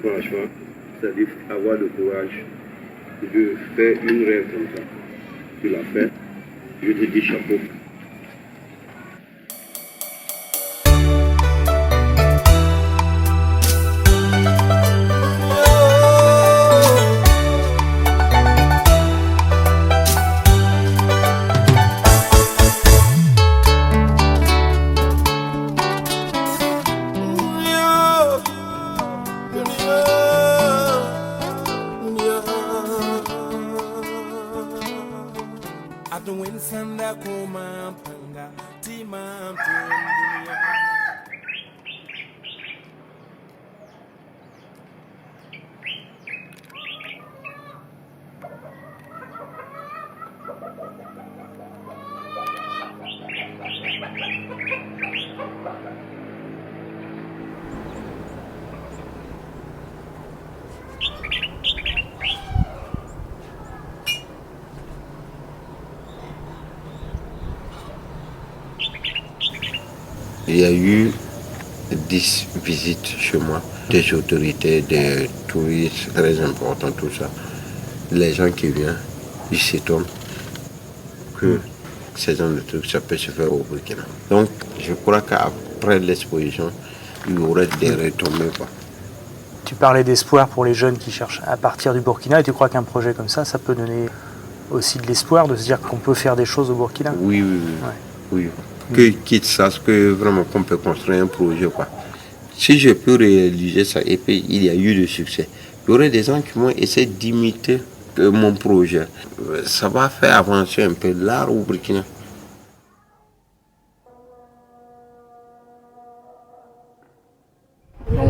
franchement, c'est-à-dire avoir le courage de faire une rêve comme ça. Tu l'as fait, je te dis chapeau. Il y a eu 10 visites chez moi, des autorités, des touristes très importants, tout ça. Les gens qui viennent, ils s'étonnent que ces genre de trucs, ça peut se faire au Burkina. Donc, je crois qu'après l'exposition, il y aurait des retombées. Tu parlais d'espoir pour les jeunes qui cherchent à partir du Burkina, et tu crois qu'un projet comme ça peut donner aussi de l'espoir, de se dire qu'on peut faire des choses au Burkina? Oui. Ouais. Oui. Qu'ils sachent que vraiment qu'on peut construire un projet, quoi. Si je peux réaliser ça, et puis il y a eu de succès, il y aurait des gens qui vont essayer d'imiter mon projet. Ça va faire avancer un peu l'art au Burkina.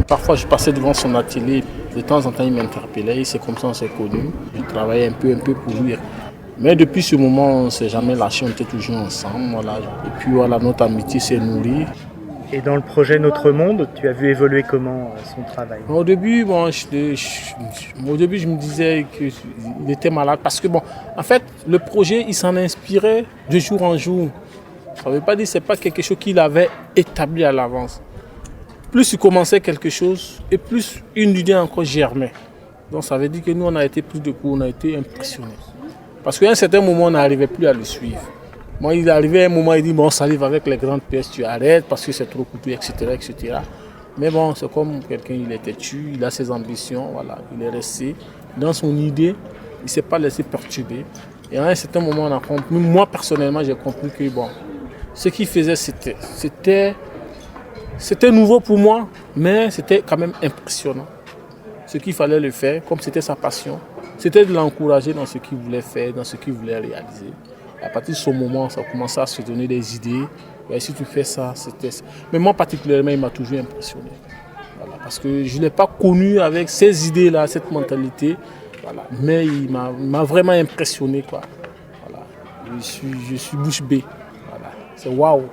Parfois, je passais devant son atelier. De temps en temps, il m'interpellait. C'est comme ça qu'on s'est connus. Je travaillais un peu pour lui. Mais depuis ce moment, on ne s'est jamais lâché. On était toujours ensemble. Voilà. Et puis, voilà, notre amitié s'est nourrie. Et dans le projet Notre Monde, tu as vu évoluer comment son travail? Au début, je me disais qu'il était malade. Parce que, en fait, le projet, il s'en inspirait de jour en jour. Ça ne veut pas dire que ce n'est pas quelque chose qu'il avait établi à l'avance. Plus il commençait quelque chose, et plus une idée encore germait. Donc ça veut dire que nous, on a été pris de court, on a été impressionnés. Parce qu'à un certain moment, on n'arrivait plus à le suivre. Moi, il arrivait à un moment, il dit, bon, ça arrive avec les grandes pièces, tu arrêtes parce que c'est trop coûteux, etc. Mais bon, c'est comme quelqu'un, il est têtu, il a ses ambitions, voilà, il est resté dans son idée, il ne s'est pas laissé perturber. Et à un certain moment, on a compris, moi personnellement, j'ai compris que bon, ce qu'il faisait, c'était nouveau pour moi, mais c'était quand même impressionnant. Ce qu'il fallait le faire, comme c'était sa passion, c'était de l'encourager dans ce qu'il voulait faire, dans ce qu'il voulait réaliser. Et à partir de ce moment, ça a commencé à se donner des idées. Et si tu fais ça, c'était ça. Mais moi particulièrement, il m'a toujours impressionné. Voilà, parce que je ne l'ai pas connu avec ces idées-là, cette mentalité. Voilà. Mais il m'a vraiment impressionné, quoi. Voilà. Je suis bouche bée. Voilà. C'est waouh.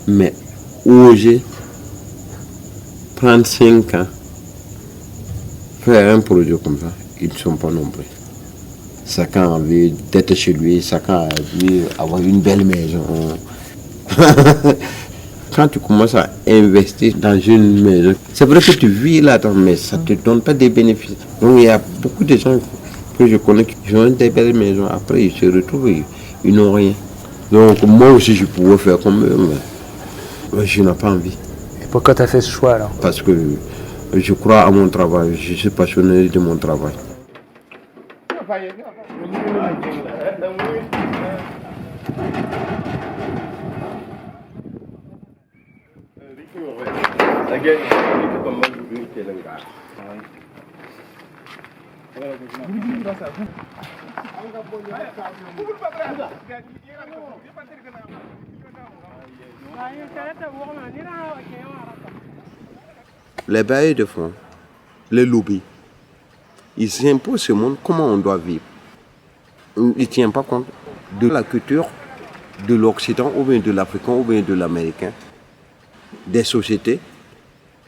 Mais oser prendre 5 ans, faire un projet comme ça, ils ne sont pas nombreux. Chacun a envie d'être chez lui, chacun a envie d'avoir une belle maison. Quand tu commences à investir dans une maison, c'est vrai que tu vis là-dedans, mais ça ne te donne pas des bénéfices. Donc il y a beaucoup de gens que je connais qui ont des belles maisons, après ils se retrouvent, ils n'ont rien. Donc moi aussi je pouvais faire comme eux, mais je n'ai pas envie. Et pourquoi tu as fait ce choix alors? Parce que je crois à mon travail, je suis passionné de mon travail. Les bailleurs de fonds, les lobbies, ils imposent ce monde comment on doit vivre. Ils ne tiennent pas compte de la culture de l'Occident ou bien de l'Africain ou bien de l'Américain, des sociétés.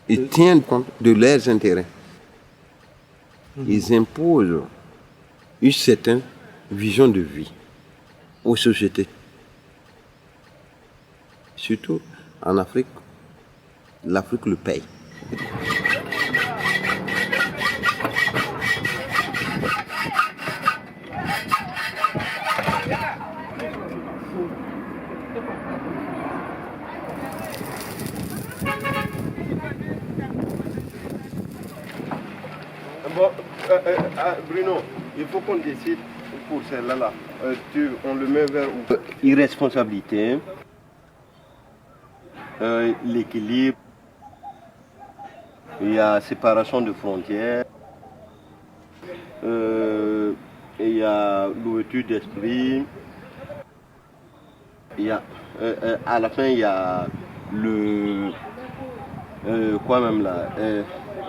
Ils tiennent compte de leurs intérêts. Ils imposent une certaine vision de vie aux sociétés. Surtout en Afrique, l'Afrique le paye. Bon, Bruno, il faut qu'on décide pour celle-là. On le met vers où? Irresponsabilité, l'équilibre, il y a séparation de frontières, il y a l'ouverture d'esprit, il y a, à la fin il y a le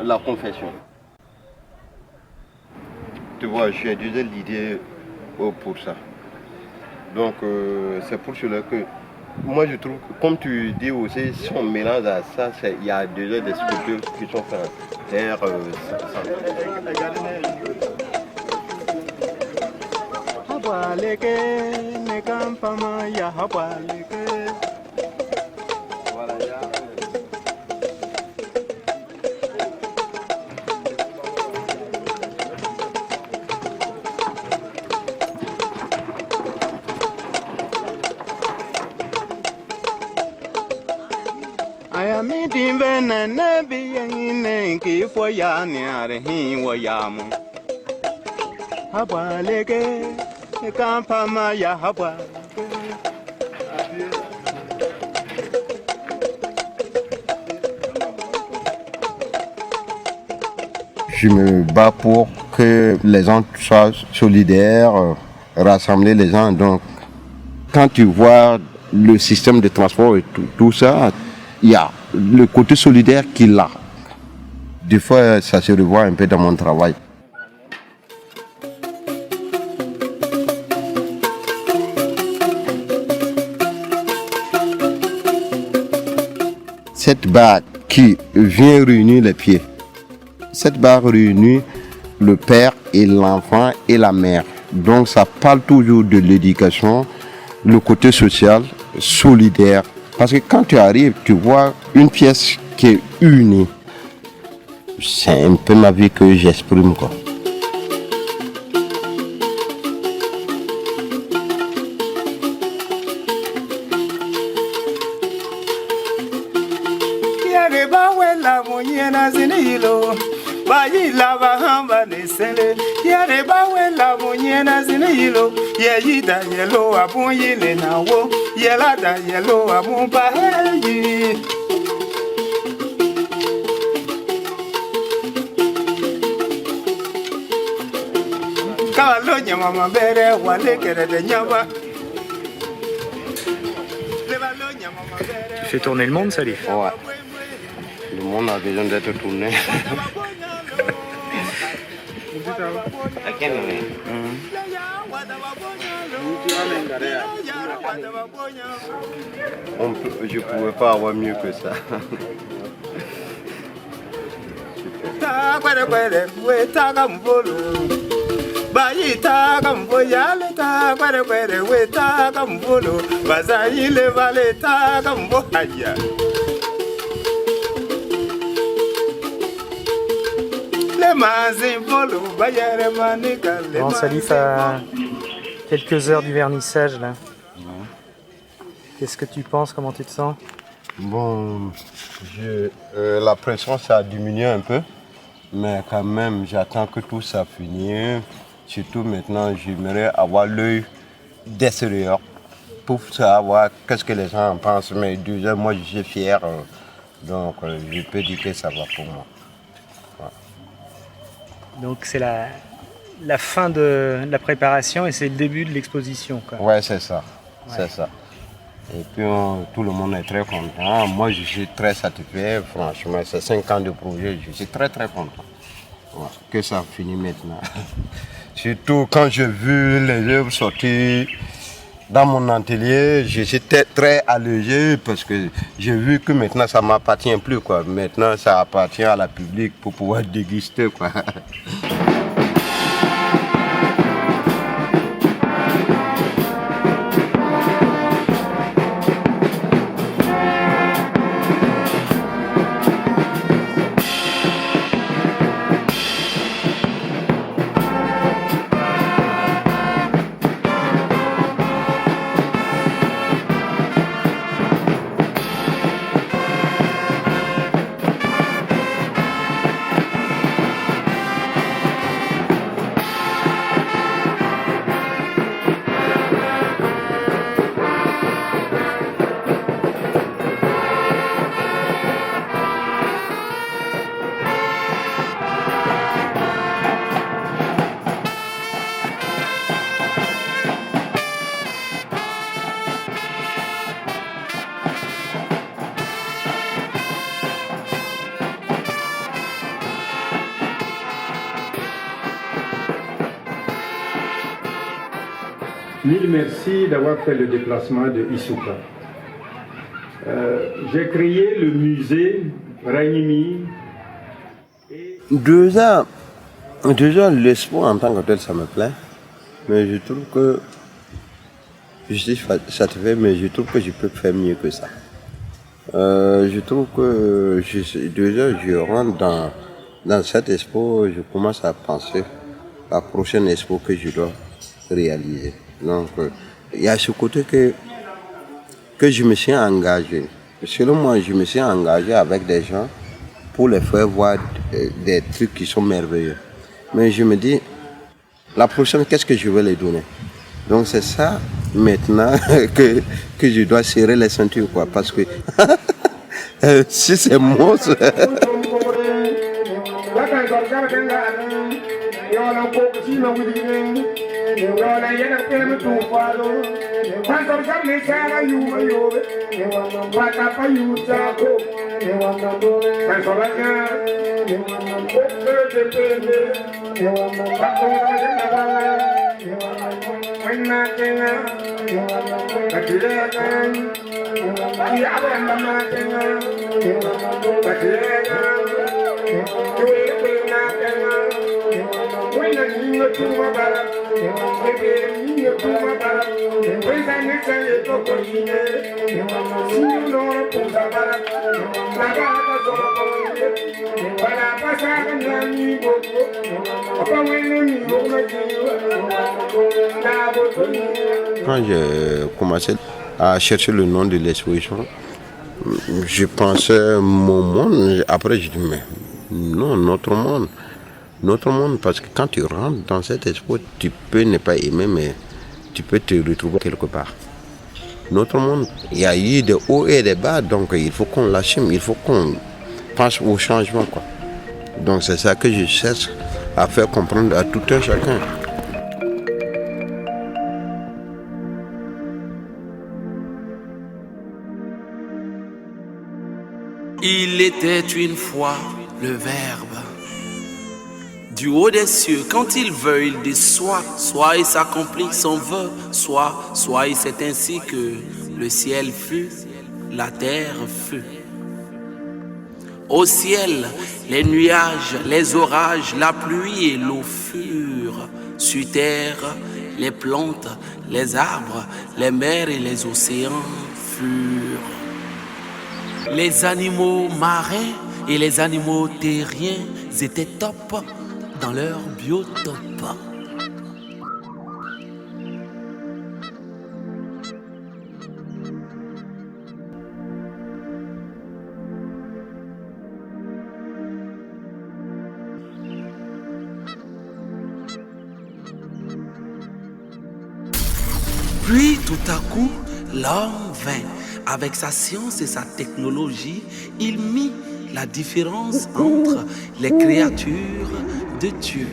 la confession. Tu vois, j'ai déjà l'idée pour ça. Donc c'est pour cela que moi je trouve que, comme tu dis aussi, si on mélange à ça, il y a déjà des sculptures qui sont faites en terre. Ayami dimbe na nabi yangine ki foya ni arhi wayamu habalege kampama ya haba. Je me bats pour que les gens soient solidaires, rassembler les gens. Donc, quand tu vois le système de transport et tout ça, il y a le côté solidaire qu'il a. Des fois, ça se revoit un peu dans mon travail. Cette barre qui vient réunir les pieds, cette barre réunit le père et l'enfant et la mère. Donc ça parle toujours de l'éducation, le côté social, solidaire. Parce que quand tu arrives, tu vois une pièce qui est unie. C'est un peu ma vie que j'exprime, quoi. Tu fais tourner le monde, Salif. Ouais. Le monde a besoin d'être tourné. Je ne pouvais pas avoir mieux que ça. Bon, Salif, à quelques heures du vernissage, là. Qu'est-ce que tu penses? Comment tu te sens? Bon, la pression, ça a diminué un peu. Mais quand même, j'attends que tout ça finisse. Surtout maintenant, j'aimerais avoir l'œil d'extérieur pour savoir qu'est-ce que les gens en pensent. Mais déjà, moi, je suis fier. Donc, je peux dire que ça va pour moi. Ouais. Donc c'est la fin de la préparation et c'est le début de l'exposition, quoi. Ouais, c'est ça. Ouais. C'est ça. Et puis tout le monde est très content. Moi, je suis très satisfait. Franchement, c'est 5 ans de projet. Je suis très très content. Ouais, que ça finisse maintenant. Surtout quand j'ai vu les œuvres sortir dans mon atelier, j'étais très allégé parce que j'ai vu que maintenant ça ne m'appartient plus, quoi. Maintenant, ça appartient à la public pour pouvoir déguster, quoi. Mille merci d'avoir fait le déplacement de Isuka. J'ai créé le musée Ragnimi. Déjà, l'espoir en tant que tel, ça me plaît. Mais je trouve que je suis satisfait, mais je trouve que je peux faire mieux que ça. Je trouve que déjà, je rentre dans cette expo, je commence à penser à la prochaine expo que je dois réaliser. Donc, il y a ce côté que je me suis engagé. Selon moi, je me suis engagé avec des gens pour les faire voir des trucs qui sont merveilleux. Mais je me dis, la prochaine, qu'est-ce que je vais les donner? Donc c'est ça maintenant que je dois serrer les ceintures, quoi, parce que si c'est monstre... Quand j'ai commencé à chercher le nom de l'exposition, je pensais mon monde. Après, je dis, mais non, notre monde. Notre monde, parce que quand tu rentres dans cette expo, tu peux ne pas aimer, mais tu peux te retrouver quelque part. Notre monde, il y a eu des hauts et des bas, donc il faut qu'on l'assume, il faut qu'on pense au changement, quoi. Donc c'est ça que je cherche à faire comprendre à tout un chacun. Il était une fois le Verbe. Du haut des cieux, quand il veut, il dit soit il s'accomplit son vœu, soit c'est ainsi que le ciel fut, la terre fut. Au ciel, les nuages, les orages, la pluie et l'eau furent. Sur terre, les plantes, les arbres, les mers et les océans furent. Les animaux marins et les animaux terriens étaient top dans leur biotope. Puis tout à coup, l'homme vint. Avec sa science et sa technologie, il mit la différence entre les créatures de Dieu.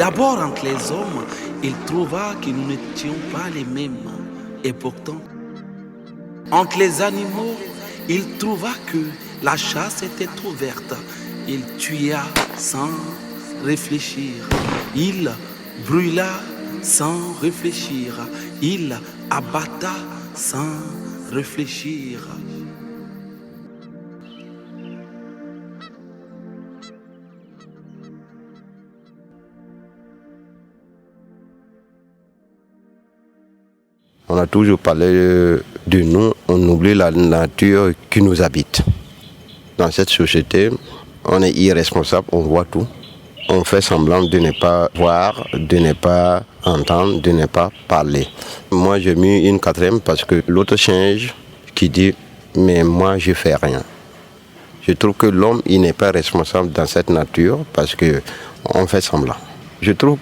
D'abord entre les hommes, il trouva que nous n'étions pas les mêmes. Et pourtant, entre les animaux, il trouva que la chasse était ouverte. Il tua sans réfléchir. Il brûla sans réfléchir. Il abatta sans réfléchir. On a toujours parlé de nous, on oublie la nature qui nous habite. Dans cette société, on est irresponsable, on voit tout. On fait semblant de ne pas voir, de ne pas entendre, de ne pas parler. Moi, j'ai mis une 4e parce que l'autre singe qui dit « mais moi, je fais rien ». Je trouve que l'homme, il n'est pas responsable dans cette nature parce qu'on fait semblant. Je trouve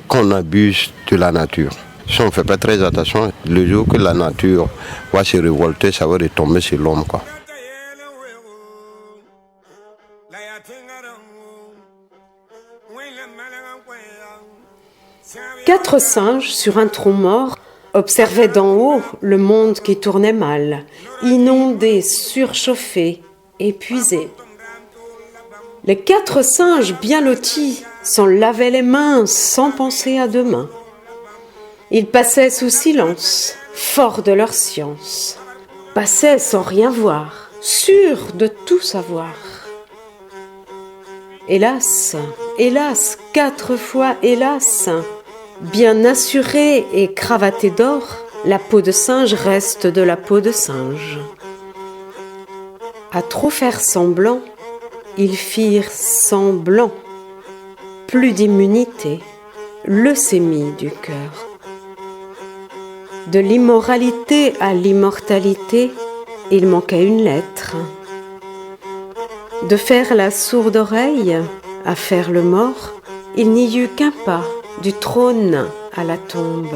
qu'on abuse de la nature. Si on ne fait pas très attention, le jour que la nature va se révolter, ça va retomber sur l'homme, quoi. Quatre singes sur un tronc mort observaient d'en haut le monde qui tournait mal, inondé, surchauffé, épuisé. Les 4 singes bien lotis s'en lavaient les mains sans penser à demain. Ils passaient sous silence, forts de leur science, passaient sans rien voir, sûrs de tout savoir. Hélas, hélas, 4 fois hélas, bien assurée et cravatée d'or, la peau de singe reste de la peau de singe. À trop faire semblant, ils firent semblant. Plus d'immunité, leucémie du cœur. De l'immoralité à l'immortalité, il manquait une lettre. De faire la sourde oreille à faire le mort, il n'y eut qu'un pas du trône à la tombe.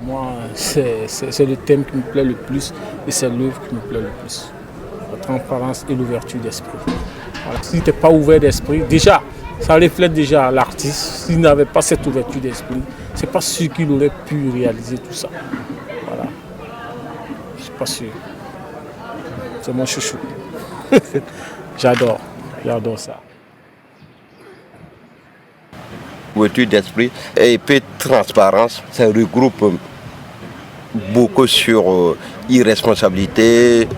Moi, c'est le thème qui me plaît le plus et c'est l'œuvre qui me plaît le plus. La transparence et l'ouverture d'esprit. Voilà. Si tu n'es pas ouvert d'esprit, déjà, ça reflète déjà l'artiste. S'il n'avait pas cette ouverture d'esprit, c'est pas sûr qu'il aurait pu réaliser tout ça. Voilà. Je suis pas sûr. C'est mon chouchou. J'adore ça. Ouverture d'esprit et puis transparence, ça regroupe beaucoup sur irresponsabilité,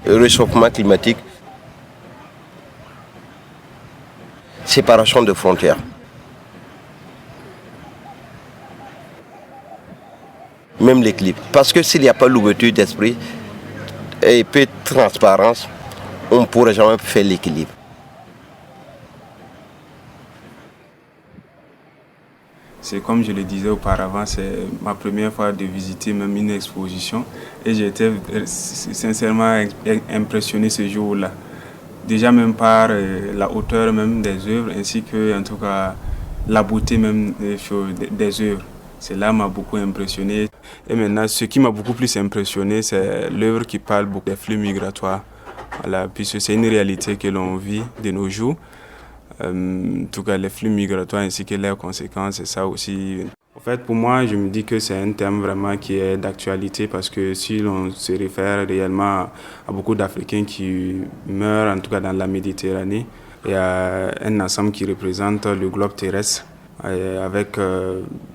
réchauffement climatique, séparation de frontières. Même l'équilibre. Parce que s'il n'y a pas l'ouverture d'esprit et puis transparence, on ne pourrait jamais faire l'équilibre. C'est comme je le disais auparavant, c'est ma première fois de visiter même une exposition et j'ai été sincèrement impressionné ce jour-là. Déjà même par la hauteur même des œuvres ainsi que en tout cas la beauté même des œuvres. Cela m'a beaucoup impressionné. Et maintenant, ce qui m'a beaucoup plus impressionné, c'est l'œuvre qui parle beaucoup des flux migratoires. Voilà, puisque c'est une réalité que l'on vit de nos jours. En tout cas, les flux migratoires ainsi que leurs conséquences, c'est ça aussi. En fait, pour moi, je me dis que c'est un thème vraiment qui est d'actualité parce que si l'on se réfère réellement à beaucoup d'Africains qui meurent, en tout cas dans la Méditerranée, il y a un ensemble qui représente le globe terrestre avec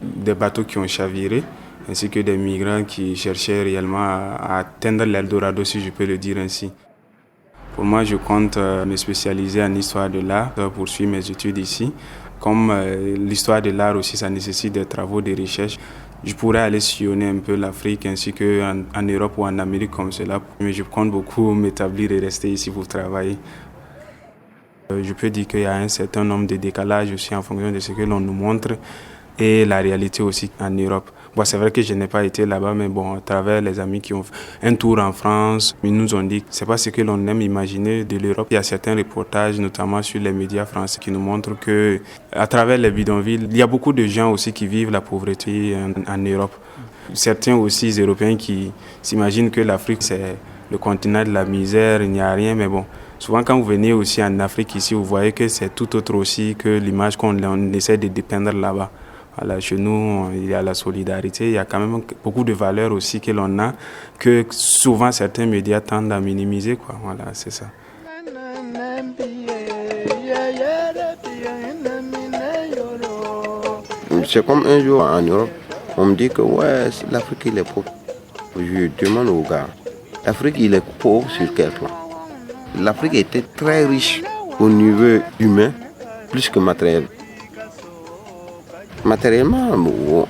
des bateaux qui ont chaviré ainsi que des migrants qui cherchaient réellement à atteindre l'Eldorado, si je peux le dire ainsi. Pour moi, je compte me spécialiser en histoire de l'art, poursuivre mes études ici. Comme l'histoire de l'art aussi, ça nécessite des travaux de recherche. Je pourrais aller sillonner un peu l'Afrique ainsi qu'en Europe ou en Amérique comme cela. Mais je compte beaucoup m'établir et rester ici pour travailler. Je peux dire qu'il y a un certain nombre de décalages aussi en fonction de ce que l'on nous montre et la réalité aussi en Europe. Bon, c'est vrai que je n'ai pas été là-bas, mais bon, à travers les amis qui ont fait un tour en France, ils nous ont dit que c'est pas ce que l'on aime imaginer de l'Europe. Il y a certains reportages, notamment sur les médias français, qui nous montrent que à travers les bidonvilles, il y a beaucoup de gens aussi qui vivent la pauvreté en Europe. Certains aussi Européens qui s'imaginent que l'Afrique c'est le continent de la misère, il n'y a rien, mais bon, souvent quand vous venez aussi en Afrique ici, vous voyez que c'est tout autre aussi que l'image qu'on essaie de dépeindre là-bas. Voilà, chez nous, il y a la solidarité, il y a quand même beaucoup de valeurs aussi que l'on a, que souvent certains médias tendent à minimiser, quoi. Voilà, c'est ça. C'est comme un jour en Europe, on me dit que ouais, l'Afrique il est pauvre. Je demande aux gars, l'Afrique il est pauvre sur quel plan? L'Afrique était très riche au niveau humain, plus que matériel. Matériellement,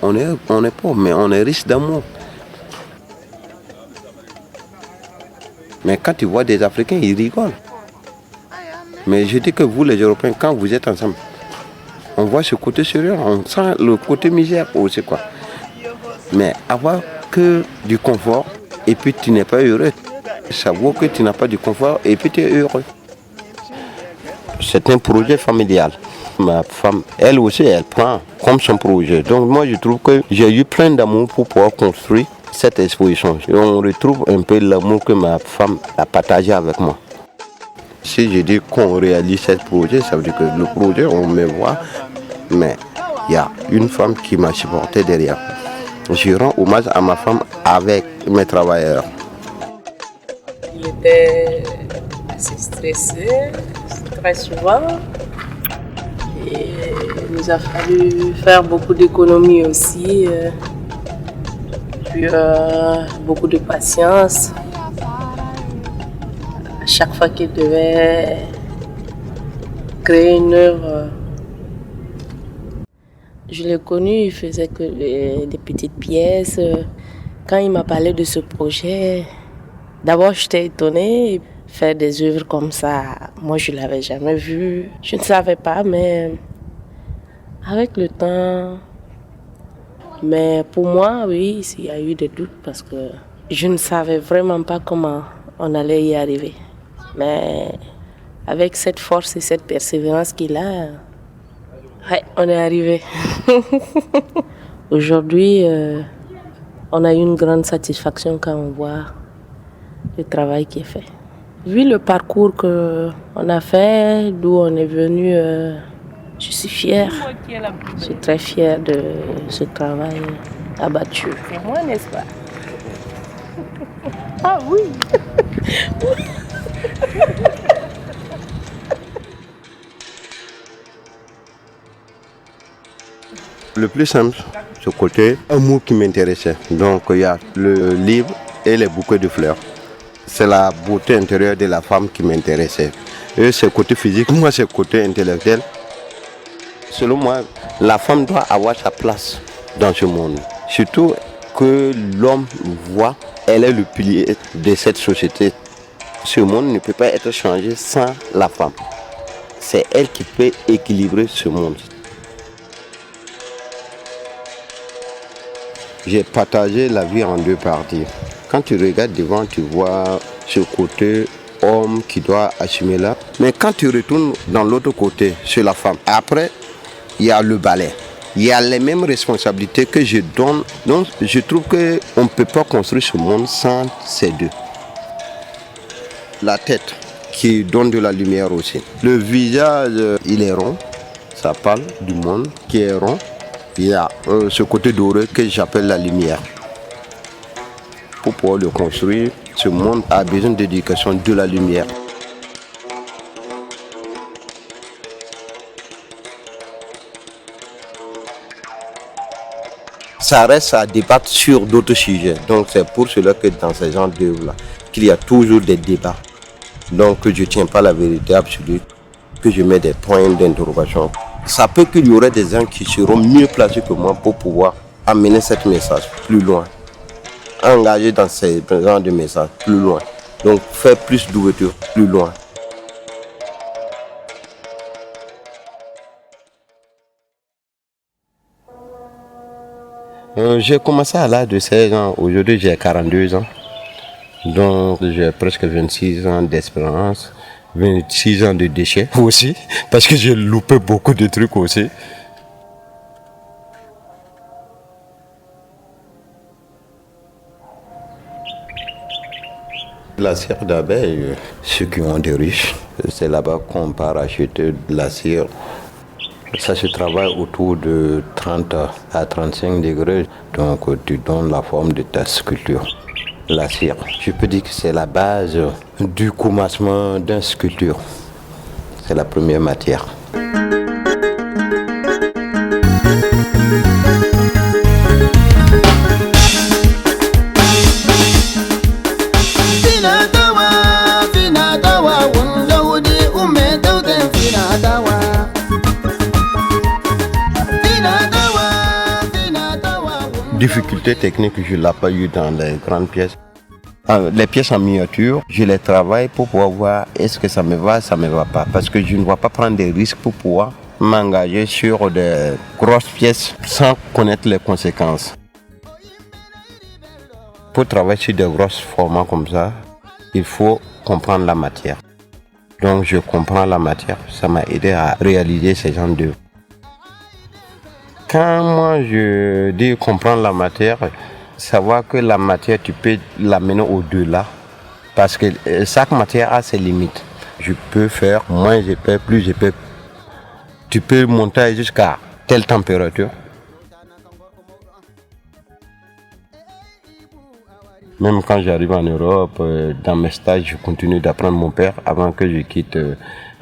on est pauvre, mais on est riche d'amour. Mais quand tu vois des Africains, ils rigolent. Mais je dis que vous, les Européens, quand vous êtes ensemble, on voit ce côté sérieux, on sent le côté misère aussi, quoi. Mais avoir que du confort et puis tu n'es pas heureux, ça vaut que tu n'as pas du confort et puis tu es heureux. C'est un projet familial. Ma femme, elle aussi, elle prend comme son projet. Donc moi, je trouve que j'ai eu plein d'amour pour pouvoir construire cette exposition. Et on retrouve un peu l'amour que ma femme a partagé avec moi. Si je dis qu'on réalise ce projet, ça veut dire que le projet, on me voit, mais il y a une femme qui m'a supporté derrière. Je rends hommage à ma femme avec mes travailleurs. Il était assez stressé, très souvent. Et il nous a fallu faire beaucoup d'économies aussi, puis beaucoup de patience. À chaque fois qu'il devait créer une œuvre, je l'ai connu, il faisait que des petites pièces. Quand il m'a parlé de ce projet, d'abord j'étais étonnée. Faire des œuvres comme ça, moi je ne l'avais jamais vu. Je ne savais pas, mais avec le temps, mais pour moi, oui, il y a eu des doutes parce que je ne savais vraiment pas comment on allait y arriver. Mais avec cette force et cette persévérance qu'il a, ouais, on est arrivé. Aujourd'hui, on a eu une grande satisfaction quand on voit le travail qui est fait. Vu le parcours qu'on a fait, d'où on est venu, je suis fière. Je suis très fière de ce travail abattu. C'est moi, n'est-ce pas? Ah oui. Le plus simple, ce côté amour qui m'intéressait. Donc il y a le livre et les bouquets de fleurs. C'est la beauté intérieure de la femme qui m'intéressait. Et ce côté physique, moi c'est le côté intellectuel. Selon moi, la femme doit avoir sa place dans ce monde. Surtout que l'homme voit, elle est le pilier de cette société. Ce monde ne peut pas être changé sans la femme. C'est elle qui peut équilibrer ce monde. J'ai partagé la vie en deux parties. Quand tu regardes devant, tu vois ce côté homme qui doit assumer là. Mais quand tu retournes dans l'autre côté, c'est la femme. Après, il y a le balai. Il y a les mêmes responsabilités que je donne. Donc, je trouve qu'on ne peut pas construire ce monde sans ces deux. La tête qui donne de la lumière aussi. Le visage, il est rond. Ça parle du monde qui est rond. Il y a ce côté doré que j'appelle la lumière. Pour pouvoir le construire, ce monde a besoin d'éducation de la lumière. Ça reste à débattre sur d'autres sujets. Donc c'est pour cela que dans ces genres d'œuvres-là, qu'il y a toujours des débats. Donc je ne tiens pas la vérité absolue, que je mets des points d'interrogation. Ça peut qu'il y aurait des gens qui seront mieux placés que moi pour pouvoir amener ce message plus loin. Engagé dans ces genres de messages plus loin. Donc faire plus d'ouverture plus loin. J'ai commencé à l'âge de 16 ans. Aujourd'hui, j'ai 42 ans. Donc, j'ai presque 26 ans d'expérience, 26 ans de déchets aussi, parce que j'ai loupé beaucoup de trucs aussi. La cire d'abeille, ceux qui ont des riches, c'est là-bas qu'on part acheter de la cire. Ça se travaille autour de 30 à 35 degrés, donc tu donnes la forme de ta sculpture. La cire, je peux dire que c'est la base du commencement d'une sculpture. C'est la première matière. Difficulté technique, je ne l'ai pas eu dans les grandes pièces. Les pièces en miniature, je les travaille pour pouvoir voir est-ce que ça me va pas. Parce que je ne vais pas prendre des risques pour pouvoir m'engager sur des grosses pièces sans connaître les conséquences. Pour travailler sur des gros formats comme ça, il faut comprendre la matière. Donc je comprends la matière, ça m'a aidé à réaliser ces genres d'œuvres. Quand moi je dis comprendre la matière, savoir que la matière tu peux l'amener au-delà parce que chaque matière a ses limites. Je peux faire moins épais, plus épais. Tu peux monter jusqu'à telle température. Même quand j'arrive en Europe, dans mes stages, je continue d'apprendre mon père. Avant que je quitte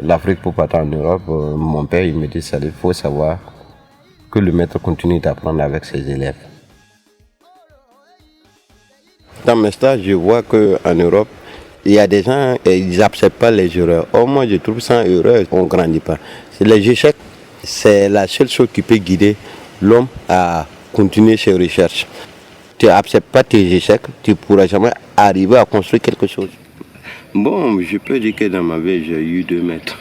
l'Afrique pour partir en Europe, mon père il me dit ça, il faut savoir que le maître continue d'apprendre avec ses élèves. Dans mes stages, je vois qu'en Europe, il y a des gens, ils n'acceptent pas les erreurs. Or, moi, je trouve sans erreur, on ne grandit pas. Les échecs, c'est la seule chose qui peut guider l'homme à continuer ses recherches. Tu n'acceptes pas tes échecs, tu ne pourras jamais arriver à construire quelque chose. Bon, je peux dire que dans ma vie, j'ai eu 2 maîtres.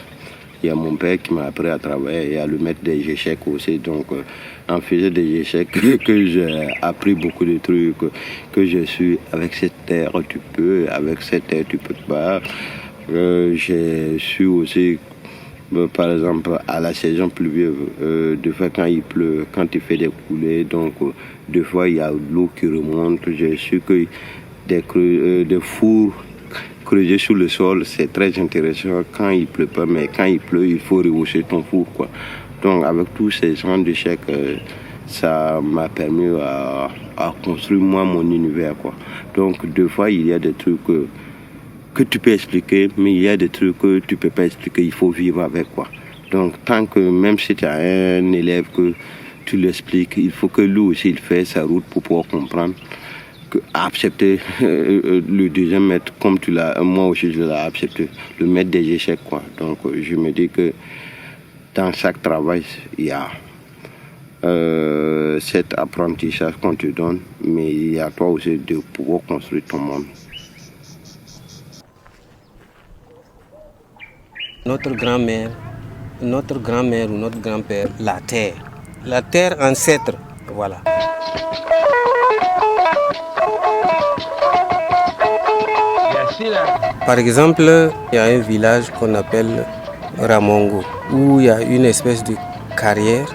Il y a mon père qui m'a appris à travailler, il y a le maître des échecs aussi. Donc, en faisant des échecs, que j'ai appris beaucoup de trucs, que je suis avec cette terre tu peux, avec cette terre tu peux pas. J'ai su aussi, par exemple, à la saison pluvieuse, des fois quand il pleut, quand il fait des coulées, donc des fois il y a l'eau qui remonte. J'ai su que des fours creuser sous le sol, c'est très intéressant quand il pleut pas, mais quand il pleut, il faut rehausser ton four, quoi. Donc avec tous ces genres d'échecs, ça m'a permis à construire moi mon univers, quoi. Donc deux fois il y a des trucs que tu peux expliquer, mais il y a des trucs que tu peux pas expliquer, il faut vivre avec, quoi. Donc tant que même si tu as un élève que tu l'expliques, il faut que lui aussi il fait sa route pour pouvoir comprendre. Accepter le deuxième maître comme tu l'as, moi aussi je l'ai accepté, le maître des échecs, quoi. Donc je me dis que dans chaque travail il y a cet apprentissage qu'on te donne, mais il y a toi aussi de pouvoir construire ton monde. Notre grand-mère ou notre grand-père, la terre ancêtre, voilà. Par exemple, il y a un village qu'on appelle Ramongo, où il y a une espèce de carrière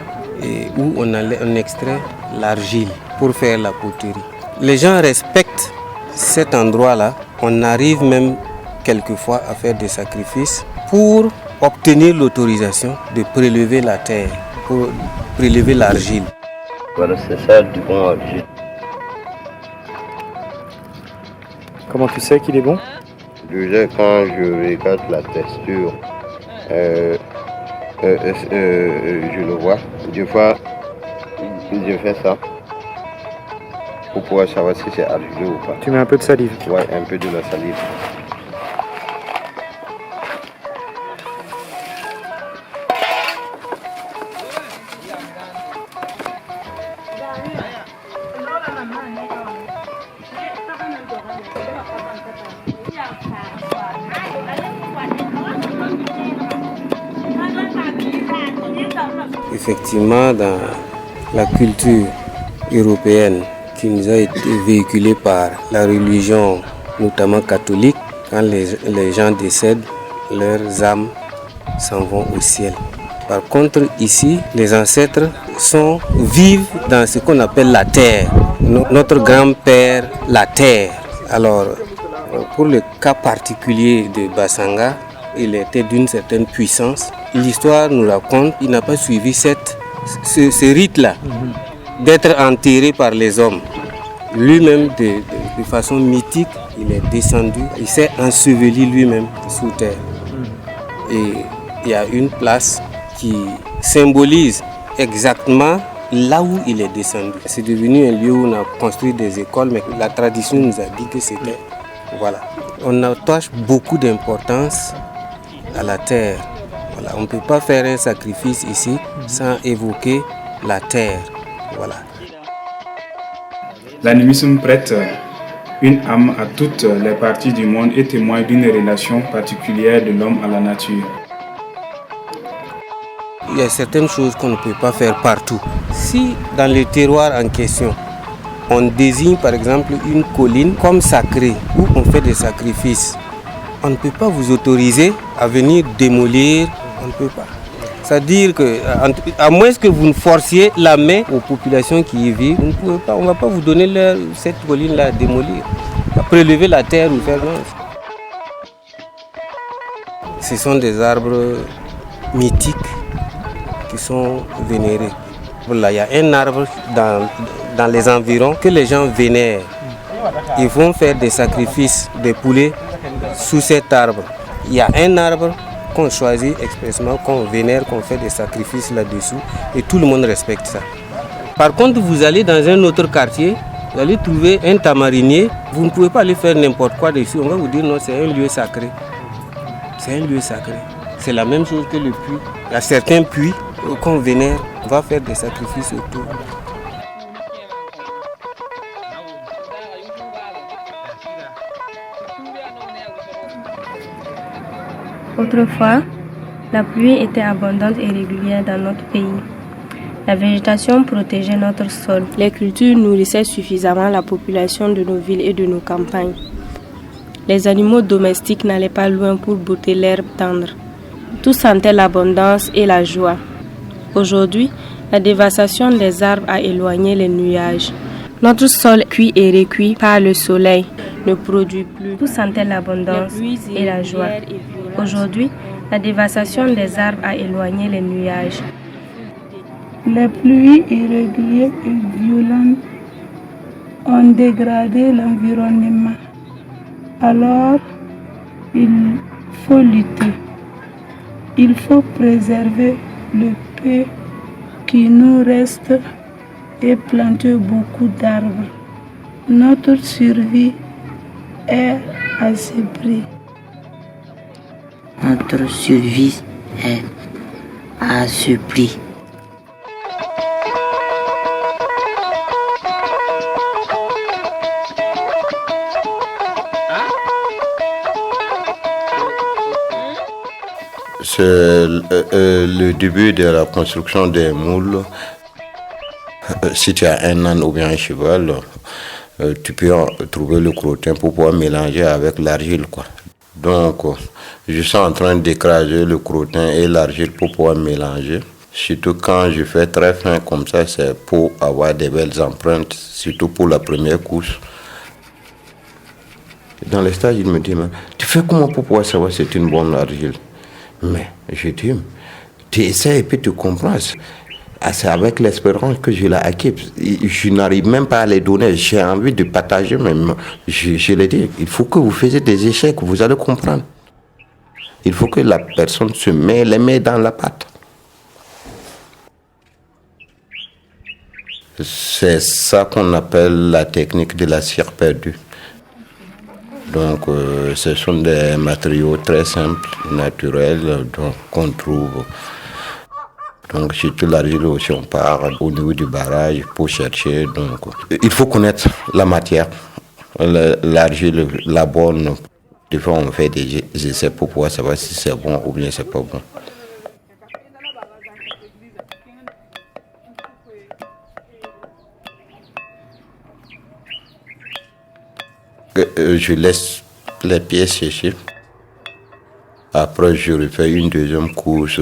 et où on extrait l'argile pour faire la poterie. Les gens respectent cet endroit-là. On arrive même quelquefois à faire des sacrifices pour obtenir l'autorisation de prélever la terre, pour prélever l'argile. Voilà, c'est ça du bon argile. Comment tu sais qu'il est bon? Déjà quand je regarde la texture, je le vois. Des fois, je fais ça pour pouvoir savoir si c'est argileux ou pas. Tu mets un peu de salive? Ouais, un peu de la salive. Effectivement, dans la culture européenne qui nous a été véhiculée par la religion, notamment catholique. Quand les gens décèdent, leurs âmes s'en vont au ciel. Par contre, ici, les ancêtres vivent dans ce qu'on appelle la terre. Notre grand-père, la terre. Alors, pour le cas particulier de Bassanga, il était d'une certaine puissance. L'histoire nous raconte qu'il n'a pas suivi ce rite-là, d'être enterré par les hommes. Lui-même, de façon mythique, il est descendu, il s'est enseveli lui-même sous terre. Et il y a une place qui symbolise exactement là où il est descendu. C'est devenu un lieu où on a construit des écoles, mais la tradition nous a dit que c'était... Voilà. On attache beaucoup d'importance à la terre. Voilà. On ne peut pas faire un sacrifice ici sans évoquer la terre. Voilà. L'animisme prête une âme à toutes les parties du monde et témoigne d'une relation particulière de l'homme à la nature. Il y a certaines choses qu'on ne peut pas faire partout. Si dans le terroir en question, on désigne par exemple une colline comme sacrée où on fait des sacrifices, on ne peut pas vous autoriser à venir démolir, on ne peut pas. C'est-à-dire qu'à moins que vous ne forciez la main aux populations qui y vivent, vous ne pouvez pas, on ne va pas vous donner cette colline-là à démolir, à prélever la terre ou faire non. Ce sont des arbres mythiques qui sont vénérés. Voilà, il y a un arbre dans les environs que les gens vénèrent. Ils vont faire des sacrifices de poulets sous cet arbre. Il y a un arbre qu'on choisit expressément, qu'on vénère, qu'on fait des sacrifices là-dessous et tout le monde respecte ça. Par contre, vous allez dans un autre quartier, vous allez trouver un tamarinier, vous ne pouvez pas aller faire n'importe quoi dessus, on va vous dire non, c'est un lieu sacré. C'est un lieu sacré. C'est la même chose que le puits. Il y a certains puits qu'on vénère, on va faire des sacrifices autour. Autrefois, la pluie était abondante et régulière dans notre pays. La végétation protégeait notre sol. Les cultures nourrissaient suffisamment la population de nos villes et de nos campagnes. Les animaux domestiques n'allaient pas loin pour botter l'herbe tendre. Tous sentaient l'abondance et la joie. Aujourd'hui, la dévastation des arbres a éloigné les nuages. Notre sol cuit et recuit par le soleil ne produit plus. Tous sentaient l'abondance et la joie. Aujourd'hui, la dévastation des arbres a éloigné les nuages. Les pluies irrégulières et violentes ont dégradé l'environnement. Alors, il faut lutter. Il faut préserver le peu qui nous reste et planter beaucoup d'arbres. Notre survie est à ce prix. Notre survie est à ce prix. C'est le début de la construction des moules. Si tu as un âne ou bien un cheval, tu peux trouver le crottin pour pouvoir mélanger avec l'argile, quoi. Donc, je suis en train d'écraser le crottin et l'argile pour pouvoir mélanger. Surtout quand je fais très fin comme ça, c'est pour avoir des belles empreintes, surtout pour la première couche. Dans les stages, il me dit, tu fais comment pour pouvoir savoir si c'est une bonne argile? Mais je dis, tu essaies et puis tu comprends. C'est avec l'espérance que je l'ai acquis. Je n'arrive même pas à les donner. J'ai envie de partager, mais je l'ai dit. Il faut que vous fassiez des échecs, vous allez comprendre. Il faut que la personne se met les mains dans la pâte. C'est ça qu'on appelle la technique de la cire perdue. Donc, ce sont des matériaux très simples, naturels, qu'on trouve. Donc, surtout l'argile aussi, on part au niveau du barrage pour chercher. Donc, il faut connaître la matière, l'argile, la bonne. Des fois, on fait des essais pour pouvoir savoir si c'est bon ou bien c'est pas bon. Je laisse les pièces sécher. Après, je refais une deuxième couche.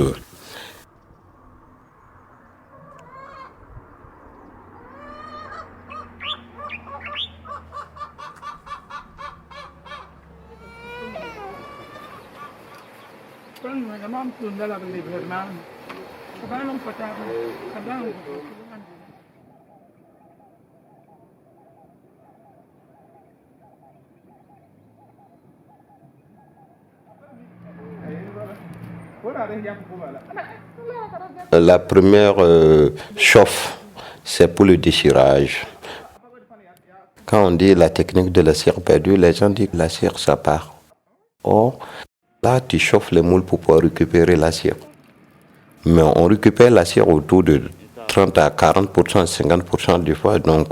La première chauffe, c'est pour le déchirage. Quand on dit la technique de la cire perdue, les gens disent que la cire, ça part. Or, là, tu chauffes les moules pour pouvoir récupérer la cire. Mais on récupère la cire autour de 30 à 40%, 50% des fois. Donc,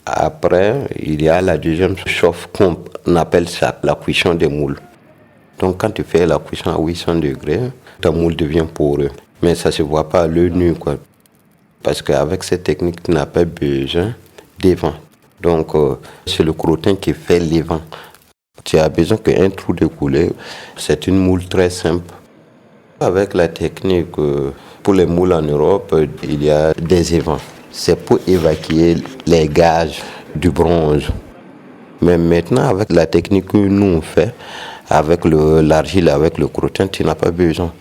après, il y a la deuxième chauffe qu'on appelle ça la cuisson des moules. Donc, quand tu fais la cuisson à 800 degrés, ta moule devient poreux. Mais ça ne se voit pas à l'œil nu, quoi. Parce qu'avec cette technique, tu n'as pas besoin des vents. Donc, c'est le crottin qui fait les vents. Tu as besoin qu'un trou de coulée. C'est une moule très simple. Avec la technique, pour les moules en Europe, il y a des évents. C'est pour évacuer les gaz du bronze. Mais maintenant, avec la technique que nous on fait, avec l'argile, avec le crottin, tu n'as pas besoin.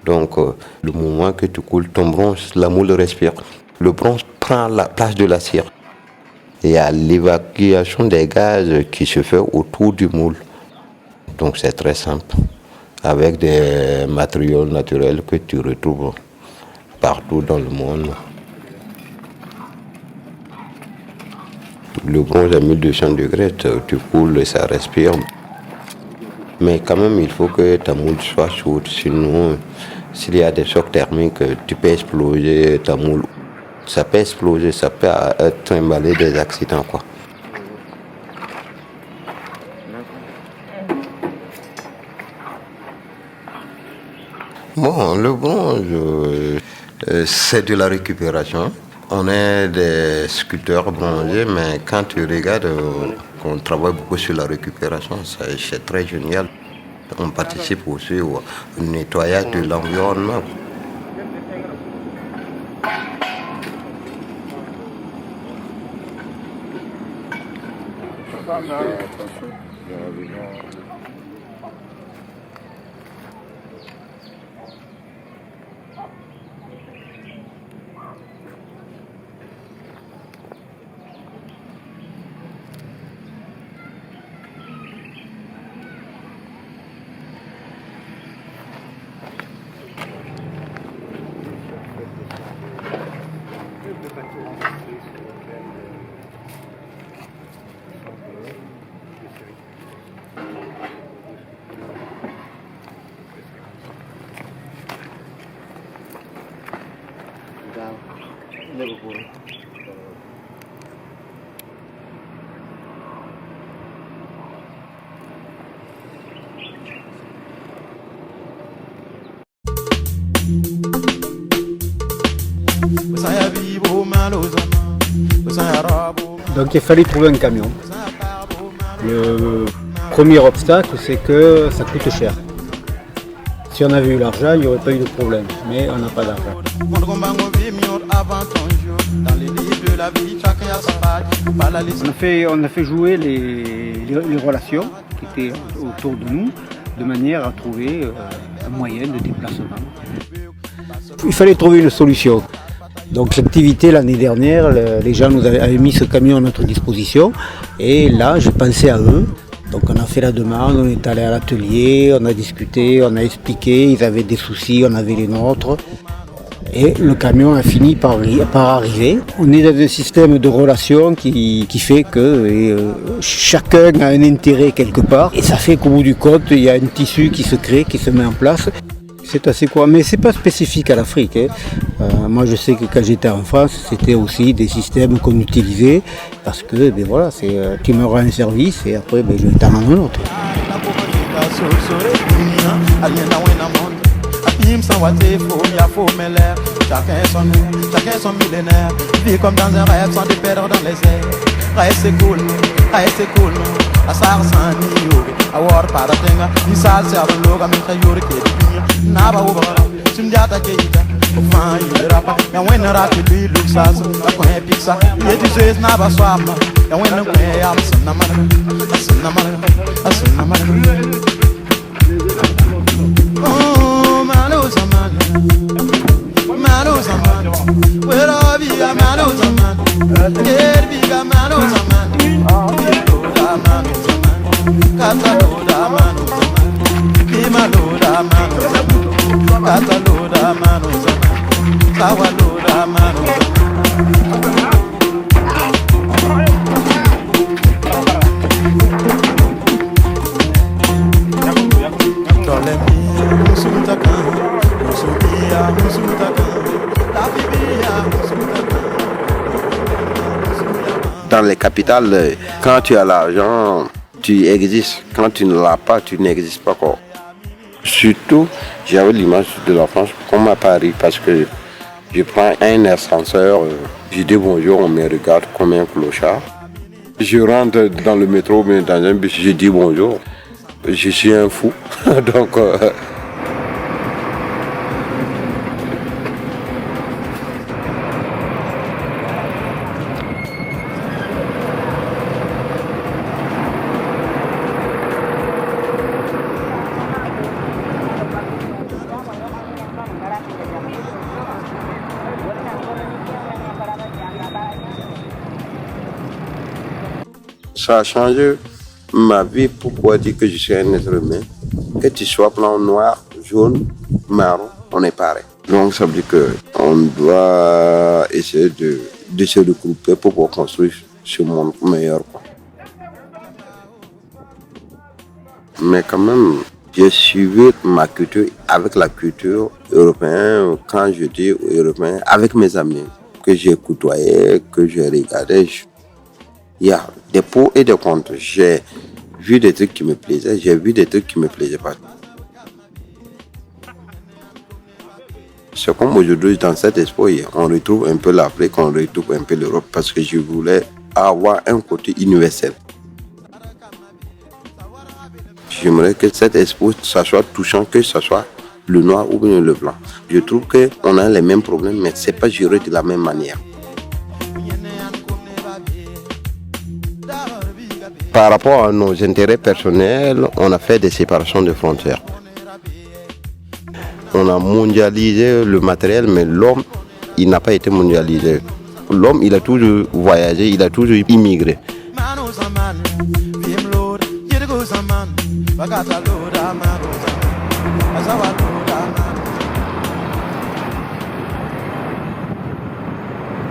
Donc, le moment que tu coules ton bronze, la moule respire. Le bronze prend la place de la cire. Il y a l'évacuation des gaz qui se fait autour du moule. Donc, c'est très simple. Avec des matériaux naturels que tu retrouves partout dans le monde. Le bronze à 1200 degrés, tu coules et ça respire. Mais quand même, il faut que ta moule soit chaude. Sinon, s'il y a des chocs thermiques, tu peux exploser ta moule. Ça peut exploser, ça peut trimballer des accidents, quoi. Bon, le bronze, c'est de la récupération. On est des sculpteurs bronzés, mais quand tu regardes, on travaille beaucoup sur la récupération, c'est très génial. On participe aussi au nettoyage de l'environnement. Donc il fallait trouver un camion. Le premier obstacle, c'est que ça coûte cher. Si on avait eu l'argent, il n'y aurait pas eu de problème, mais on n'a pas d'argent. On a fait jouer les relations qui étaient autour de nous, de manière à trouver un moyen de déplacement. Il fallait trouver une solution. Donc l'activité l'année dernière, les gens nous avaient mis ce camion à notre disposition et là j'ai pensé à eux. Donc on a fait la demande, on est allé à l'atelier, on a discuté, on a expliqué, ils avaient des soucis, on avait les nôtres. Et le camion a fini par arriver. On est dans un système de relations qui fait que chacun a un intérêt quelque part. Et ça fait qu'au bout du compte, il y a un tissu qui se crée, qui se met en place. C'est assez quoi, mais c'est pas spécifique à l'Afrique. Moi je sais que quand j'étais en France, c'était aussi des systèmes qu'on utilisait parce que voilà, tu me rends un service et après je t'en rends un autre. Chacun son millénaire, vit comme dans un rêve sans des perdre dans les airs. Reste cool, asar sani yobe, awar para tenga, misal se abon loga menta yore ke dinya, naba uba, simjata keita, ofan rapa, ya wena rapa lui luxas, ko he pizza, yeti says naba swama, ya wena ko he am sunna man. Oh, mano zaman, where are we? Mano zaman, here we go, mano zaman. Cataloda mano zaman, Himaloda mano zaman, Cataloda mano zaman, Tawaloda mano zaman. Dans les capitales, quand tu as l'argent, tu existes. Quand tu ne l'as pas, tu n'existes pas encore. Surtout, j'avais l'image de la France comme à Paris parce que je prends un ascenseur, je dis bonjour, on me regarde comme un clochard. Je rentre dans le métro, mais dans un bus, je dis bonjour. Je suis un fou. Donc, ça a changé ma vie pour pouvoir dire que je suis un être humain. Que tu sois blanc, noir, jaune, marron, on est pareil. Donc ça veut dire qu'on doit essayer de se regrouper pour pouvoir construire ce monde meilleur, quoi. Mais quand même, j'ai suivi ma culture avec la culture européenne, quand je dis européen, avec mes amis que j'ai côtoyés, que j'ai regardés. Il y a des pour et des contre. J'ai vu des trucs qui me plaisaient, j'ai vu des trucs qui ne me plaisaient pas. C'est comme aujourd'hui, dans cette expo, on retrouve un peu l'Afrique, on retrouve un peu l'Europe, parce que je voulais avoir un côté universel. J'aimerais que cette expo, ça soit touchant, que ce soit le noir ou bien le blanc. Je trouve qu'on a les mêmes problèmes, mais ce n'est pas géré de la même manière. Par rapport à nos intérêts personnels, on a fait des séparations de frontières. On a mondialisé le matériel, mais l'homme, il n'a pas été mondialisé. L'homme, il a toujours voyagé, il a toujours immigré.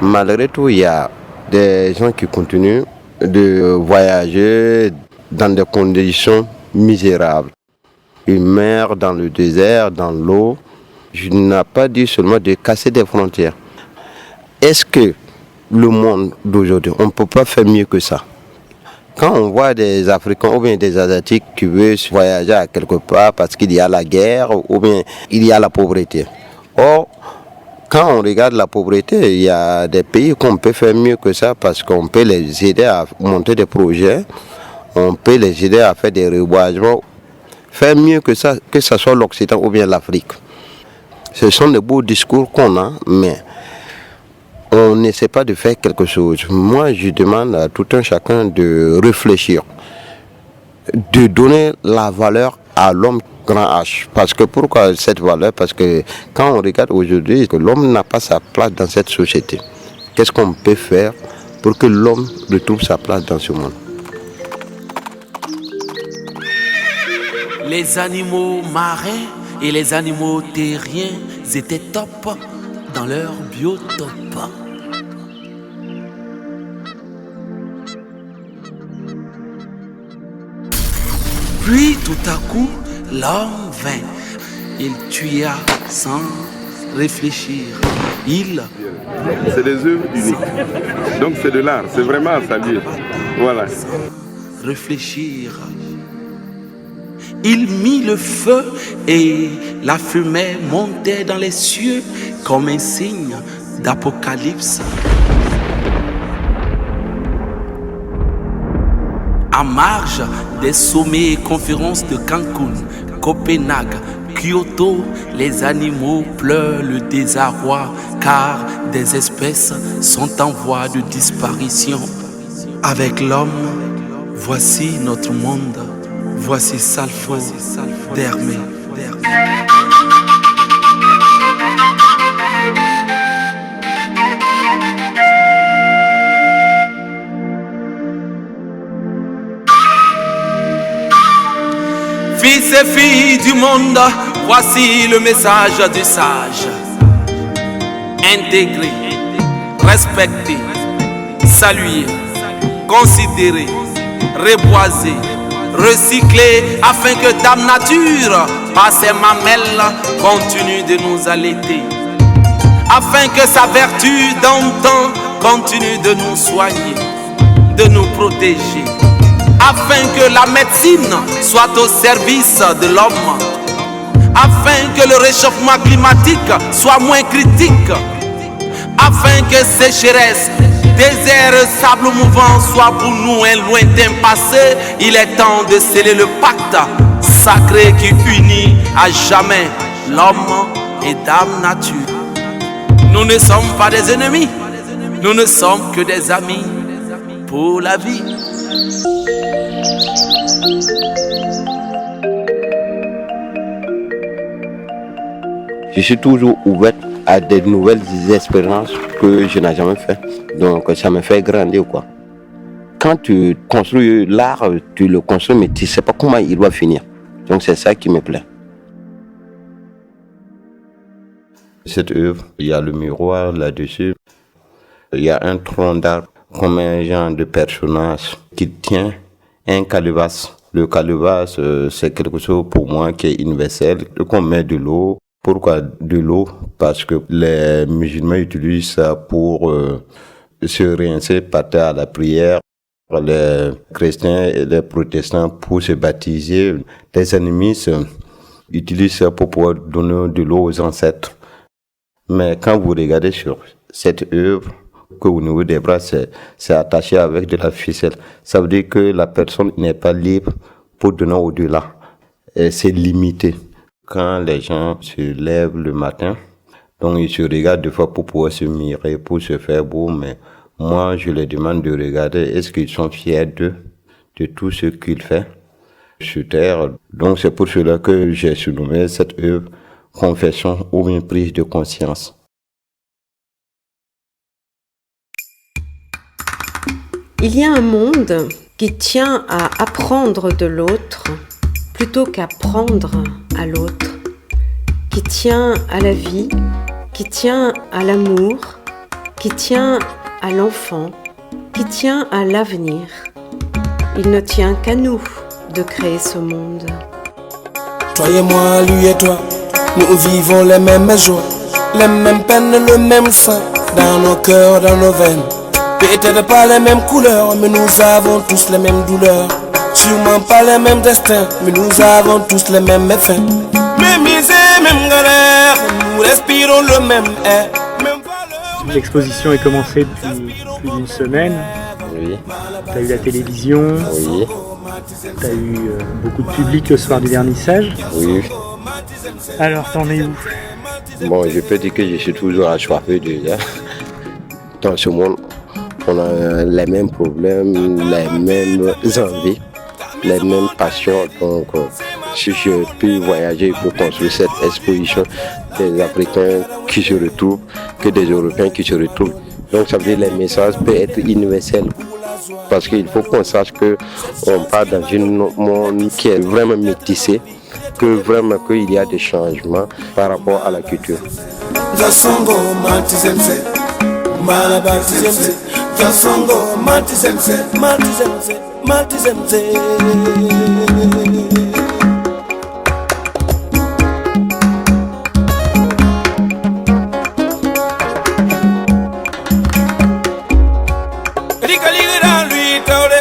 Malgré tout, il y a des gens qui continuent de voyager dans des conditions misérables. Ils meurent dans le désert, dans l'eau. Je n'ai pas dit seulement de casser des frontières. Est-ce que le monde d'aujourd'hui, on ne peut pas faire mieux que ça? Quand on voit des Africains ou bien des Asiatiques qui veulent voyager à quelque part parce qu'il y a la guerre ou bien il y a la pauvreté. Or, quand on regarde la pauvreté, il y a des pays qu'on peut faire mieux que ça parce qu'on peut les aider à monter des projets, on peut les aider à faire des reboisements. Faire mieux que ça, que ce soit l'Occident ou bien l'Afrique. Ce sont des beaux discours qu'on a, mais on n'essaie pas de faire quelque chose. Moi, je demande à tout un chacun de réfléchir, de donner la valeur à l'homme grand H. Parce que pourquoi cette valeur? Parce que quand on regarde aujourd'hui que l'homme n'a pas sa place dans cette société, qu'est-ce qu'on peut faire pour que l'homme retrouve sa place dans ce monde? Les animaux marins et les animaux terriens étaient top dans leur biotope. Puis tout à coup, l'homme vint. Il tua sans réfléchir. C'est des œuvres uniques. Donc c'est de l'art, c'est vraiment à saluer. Voilà. Réfléchir. Il mit le feu et la fumée montait dans les cieux comme un signe d'Apocalypse. en marge des sommets et conférences de Cancun, Copenhague, Kyoto, les animaux pleurent le désarroi car des espèces sont en voie de disparition. Avec l'homme, voici notre monde, voici Salfo d'Hermé. Fils et filles du monde, voici le message du sage. Intégrer, respecter, saluer, considérer, reboiser, recycler afin que Dame Nature, par ses mamelles, continue de nous allaiter. Afin que sa vertu d'antan continue de nous soigner, de nous protéger. Afin que la médecine soit au service de l'homme, afin que le réchauffement climatique soit moins critique, afin que sécheresse, désert, sable mouvant soit pour nous un lointain passé. Il est temps de sceller le pacte sacré qui unit à jamais l'homme et Dame Nature. Nous ne sommes pas des ennemis, nous ne sommes que des amis pour la vie. Je suis toujours ouvert à des nouvelles expériences que je n'ai jamais fait. Donc ça me fait grandir quoi. Quand tu construis l'art, tu le construis mais tu ne sais pas comment il va finir. Donc c'est ça qui me plaît. Cette œuvre, il y a le miroir là-dessus. Il y a un tronc d'arbre comme un genre de personnage qui tient un calebasse. Le calebasse, c'est quelque chose pour moi qui est universel. Qu'on met de l'eau. Pourquoi de l'eau? Parce que les musulmans utilisent ça pour se rincer, partir à la prière. Les chrétiens et les protestants pour se baptiser. Les animistes utilisent ça pour pouvoir donner de l'eau aux ancêtres. Mais quand vous regardez sur cette œuvre, qu'au niveau des bras, c'est attaché avec de la ficelle. Ça veut dire que la personne n'est pas libre pour donner au-delà. C'est limité. Quand les gens se lèvent le matin, donc ils se regardent deux fois pour pouvoir se mirer, pour se faire beau, mais moi je leur demande de regarder est-ce qu'ils sont fiers d'eux, de tout ce qu'ils font sur terre. Donc c'est pour cela que j'ai surnommé cette œuvre Confession ou une prise de conscience. Il y a un monde qui tient à apprendre de l'autre plutôt qu'à prendre à l'autre, qui tient à la vie, qui tient à l'amour, qui tient à l'enfant, qui tient à l'avenir. Il ne tient qu'à nous de créer ce monde. Toi et moi, lui et toi, nous vivons les mêmes joies, les mêmes peines, le même sang, dans nos cœurs, dans nos veines. Peut-être pas les mêmes couleurs, mais nous avons tous les mêmes douleurs. Sûrement pas les mêmes destins, mais nous avons tous les mêmes méfaits. Même misère, même galère, nous respirons le même air. L'exposition est commencée depuis plus d'une semaine. Oui. Tu as eu la télévision. Oui. Tu as eu beaucoup de public le soir du vernissage. Oui. Alors, t'en es où? Bon, je peux dire que je suis toujours assoiffé déjà. Dans ce monde, on a les mêmes problèmes, les mêmes envies, les mêmes passions. Donc, si je peux voyager pour construire cette exposition, des Africains qui se retrouvent, que des Européens qui se retrouvent. Donc, ça veut dire que les messages peuvent être universels. Parce qu'il faut qu'on sache qu'on part dans un monde qui est vraiment métissé, que vraiment qu'il y a des changements par rapport à la culture.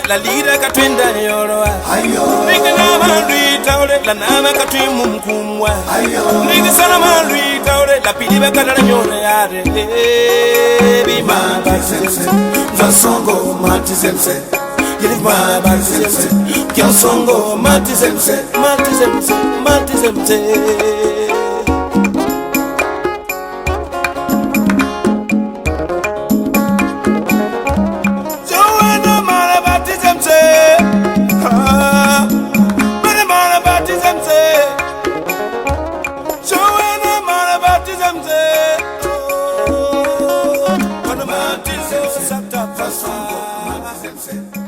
La lira katwenda yoroa Nigga nama lui taure la nama katwi mumkumwa Nigga sana ma lui taure la pidiba kadara nyone yare Bi mati sense Zasongo mati sense Yelif ma batizemse Kiosongo matizemse Matizemse Matizemse Joanna mala batizemse Mene mala batizemse Joanna mala batizemse Mene batizemse Santa Fasongo matizemse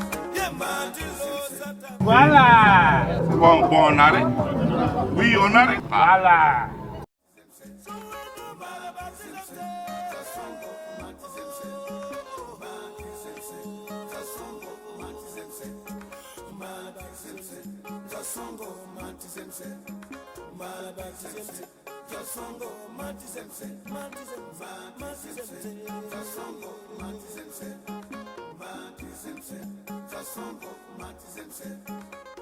Voilà. Bon, on arrête. Oui, on arrête. Voilà. Matizemse